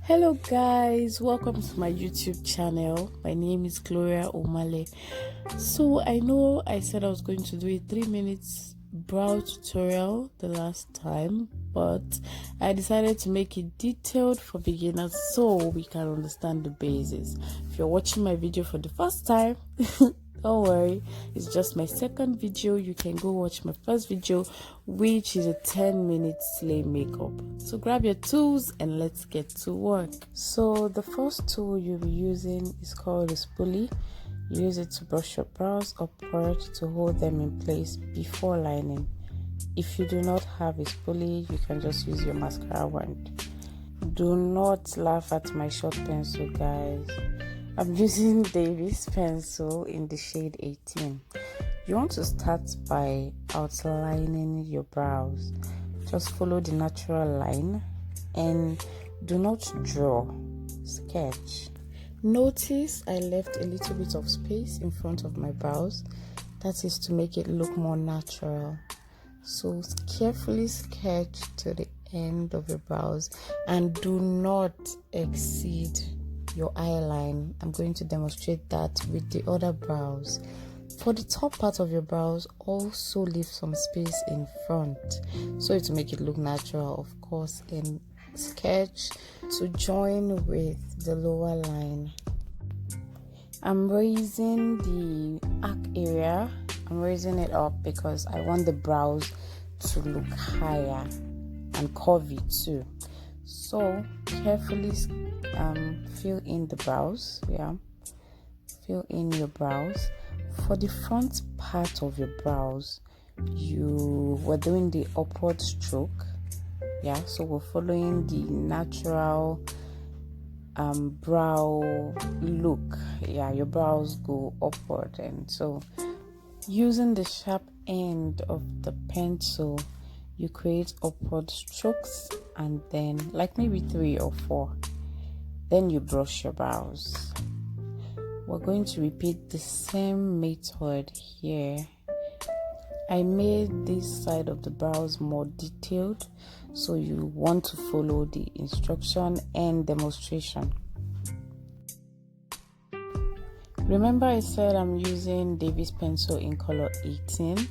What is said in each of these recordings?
Hello guys, welcome to my YouTube channel. My name is Gloria Omale. So I know I said I was going to do a 3 minute brow tutorial the last time, but I decided to make it detailed for beginners so we can understand the basics. If you're watching my video for the first time, don't worry, it's just my second video. You can go watch my first video, which is a 10-minute sleigh makeup. So grab your tools and let's get to work. So the first tool you'll be using is called a spoolie. Use it to brush your brows upward to hold them in place before lining. If you do not have a spoolie, you can just use your mascara wand. Do not laugh at my short pencil, guys. I'm using Davies pencil in the shade 18. You want to start by outlining your brows. Just follow the natural line and do not draw, sketch. Notice I left a little bit of space in front of my brows. That is to make it look more natural. So carefully sketch to the end of your brows and do not exceed your eye line. I'm going to demonstrate that with the other brows. For the top part of your brows, also leave some space in front so to make it look natural, of course, and sketch to join with the lower line. I'm raising the arc area. I'm raising it up because I want the brows to look higher and curvy too. So carefully fill in the brows. Fill in your brows. For the front part of your brows, we're doing the upward stroke. So we're following the natural brow look. Your brows go upward, and so using the sharp end of the pencil, you create upward strokes, and then like maybe 3 or 4. Then you brush your brows. We're going to repeat the same method here. I made this side of the brows more detailed, so you want to follow the instruction and demonstration. Remember I said I'm using Davies pencil in color 18.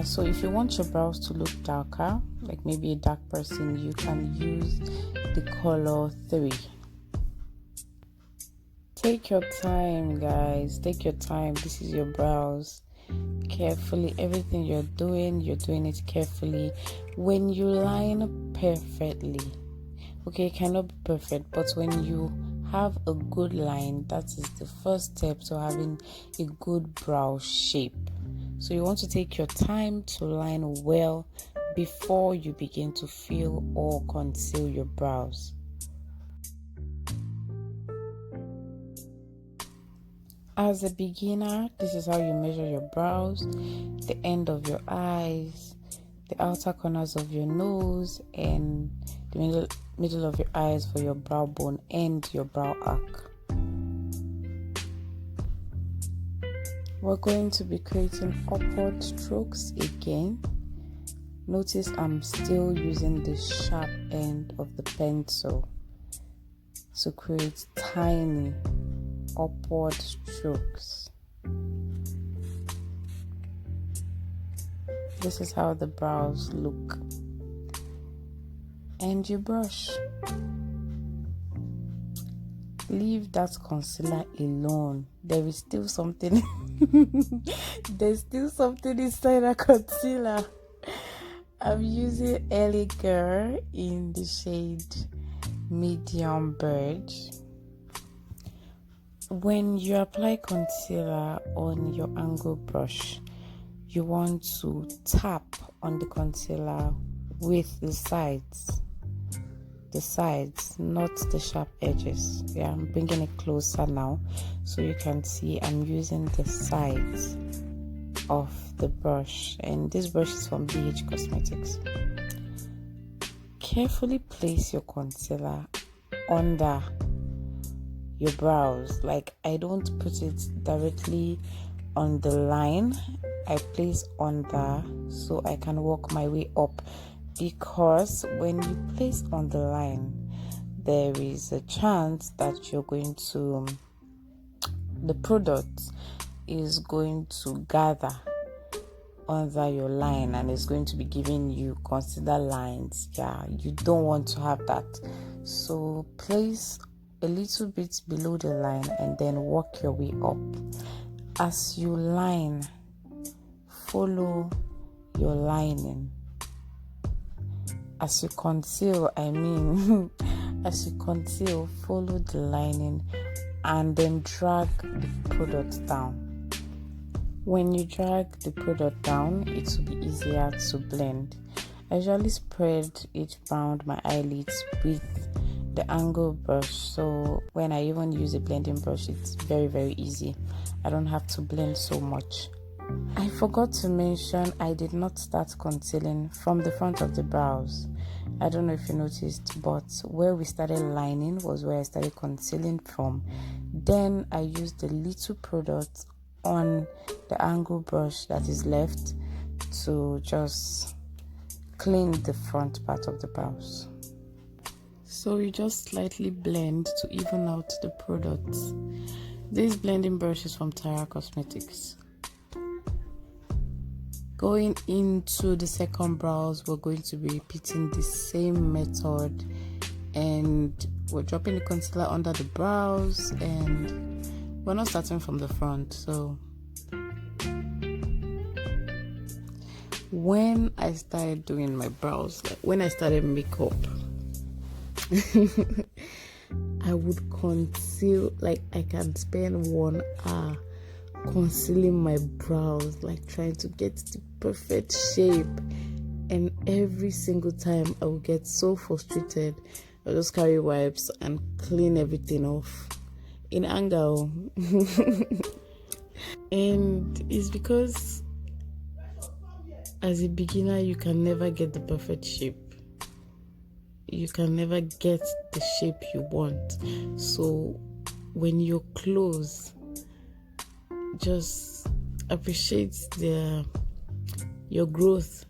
So if you want your brows to look darker, like maybe a dark person, you can use the color 3. Take your time, guys. Take your time. This is your brows. Carefully, everything you're doing it carefully. When you line perfectly, okay, it cannot be perfect, but when you have a good line, that is the first step to having a good brow shape. So you want to take your time to line well before you begin to fill or conceal your brows. As a beginner, this is how you measure your brows, the end of your eyes, the outer corners of your nose, and the middle of your eyes for your brow bone and your brow arc. We're going to be creating upward strokes again. Notice I'm still using the sharp end of the pencil to create tiny upward strokes. This is how the brows look. And you brush. Leave that concealer alone. There is still something there's still something inside that concealer. I'm using Early Girl in the shade Medium Beige. When you apply concealer on your angle brush, you want to tap on the concealer with the sides, not the sharp edges. I'm bringing it closer now so you can see I'm using the sides of the brush, and this brush is from Beige Cosmetics. Carefully place your concealer under your brows. Like, I don't put it directly on the line, I place under so I can work my way up, because when you place on the line, there is a chance that the product is going to gather under your line and is going to be giving you concealer lines. Yeah, you don't want to have that. So place a little bit below the line and then work your way up. As you line, follow your lining. As you conceal, as you conceal, follow the lining and then drag the product down. When you drag the product down, it will be easier to blend. I usually spread it around my eyelids with the angle brush, so when I even use a blending brush, it's very, very easy. I don't have to blend so much. I forgot to mention I did not start concealing from the front of the brows. I don't know if you noticed, but where we started lining was where I started concealing from. Then I used a little product on the angle brush that is left to just clean the front part of the brows. So you just slightly blend to even out the products. This blending brush is from Tara Cosmetics. Going into the second brows, we're going to be repeating the same method, and we're dropping the concealer under the brows, and we're not starting from the front. So when I started doing my brows, like when I started makeup, I would conceal, like I can spend 1 hour concealing my brows, like trying to get the perfect shape, and every single time I would get so frustrated. I'll just carry wipes and clean everything off in anger. And it's because as a beginner you can never get the perfect shape. You can never get the shape you want. So when you're close, just appreciate your growth.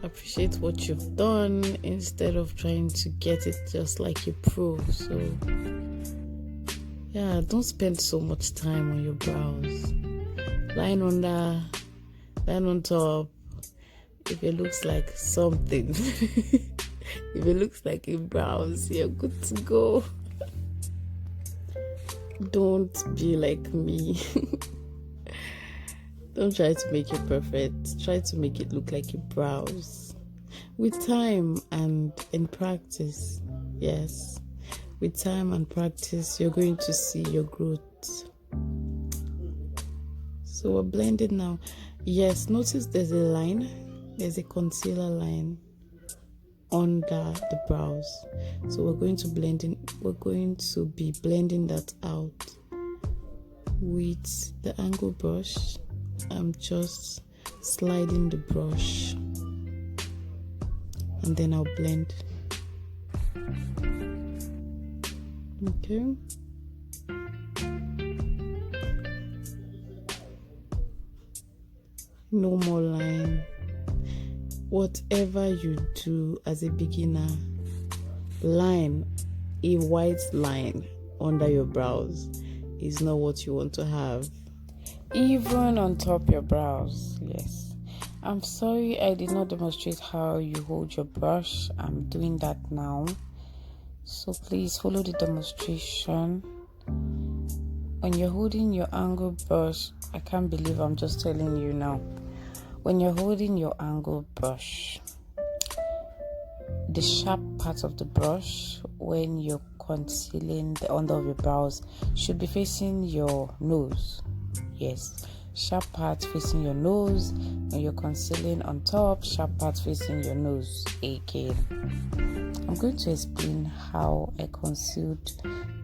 Appreciate what you've done instead of trying to get it just like a pro. So yeah, don't spend so much time on your brows. Line under, line on top. If it looks like something, if it looks like a brows, you're good to go. Don't be like me. Don't try to make it perfect. Try to make it look like a brows. With time and in practice, yes. With time and practice, you're going to see your growth. So we're blending now. Yes, notice there's a line. There's a concealer line under the brows. So we're going to be blending that out with the angle brush. I'm just sliding the brush and then I'll blend. Okay. No more line. Whatever you do as a beginner, line a white line under your brows is not what you want to have. Even on top your brows, yes. I'm sorry I did not demonstrate how you hold your brush. I'm doing that now. So please follow the demonstration. When you're holding your angle brush, I can't believe I'm just telling you now. When you're holding your angle brush, the sharp part of the brush, when you're concealing the under of your brows, should be facing your nose. Yes, sharp part facing your nose. When you're concealing on top, sharp part facing your nose again. I'm going to explain how I concealed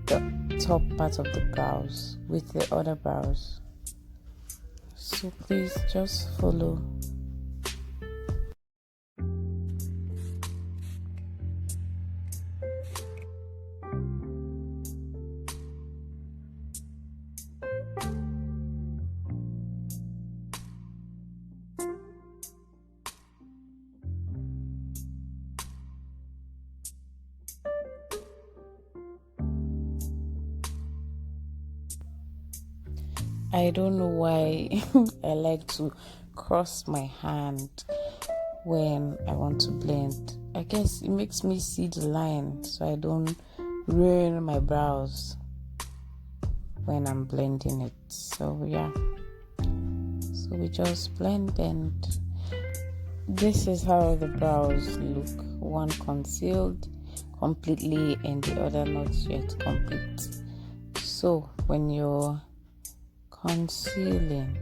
the top part of the brows with the other brows. So please just follow. I don't know why I like to cross my hand when I want to blend. I guess it makes me see the line so I don't ruin my brows when I'm blending it. So yeah, so we just blend, and this is how the brows look. One concealed completely and the other not yet complete. So when you're concealing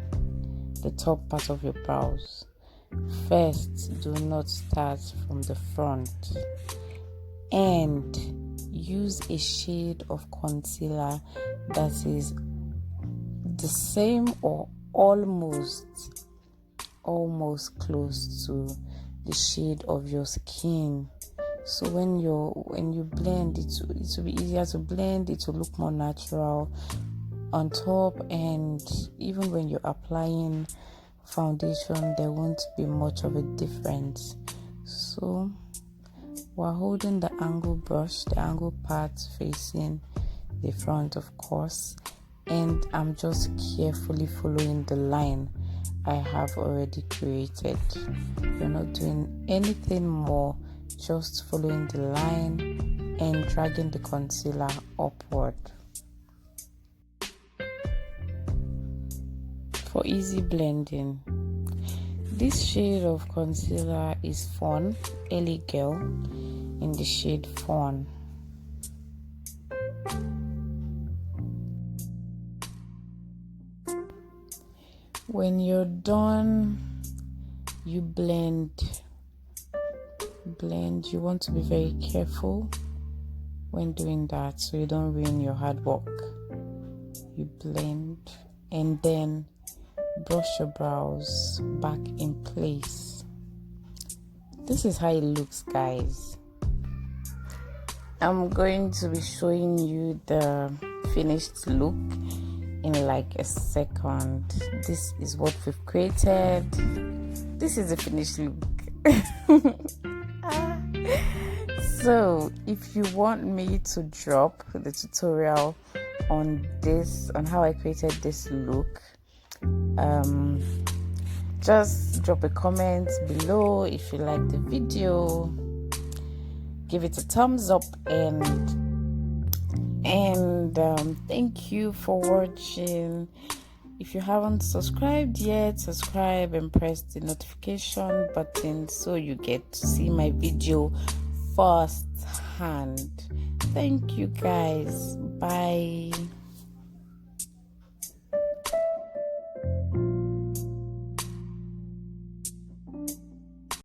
the top part of your brows, first do not start from the front and use a shade of concealer that is the same or almost close to the shade of your skin. So when you blend, it will be easier to blend. It will look more natural on top, and even when you're applying foundation, there won't be much of a difference. So we're holding the angle brush, the angle part facing the front, of course, and I'm just carefully following the line I have already created. You're not doing anything more, just following the line and dragging the concealer upward. For easy blending, this shade of concealer is Fawn, LA Girl, in the shade Fawn. When you're done, you blend. You want to be very careful when doing that so you don't ruin your hard work. You blend and then brush your brows back in place. This is how it looks, guys. I'm going to be showing you the finished look in like a second. This is what we've created. This is the finished look. So if you want me to drop the tutorial on how I created this look, just drop a comment below. If you like the video, give it a thumbs up, and thank you for watching. If you haven't subscribed yet, subscribe and press the notification button so you get to see my video first hand. Thank you, guys. Bye.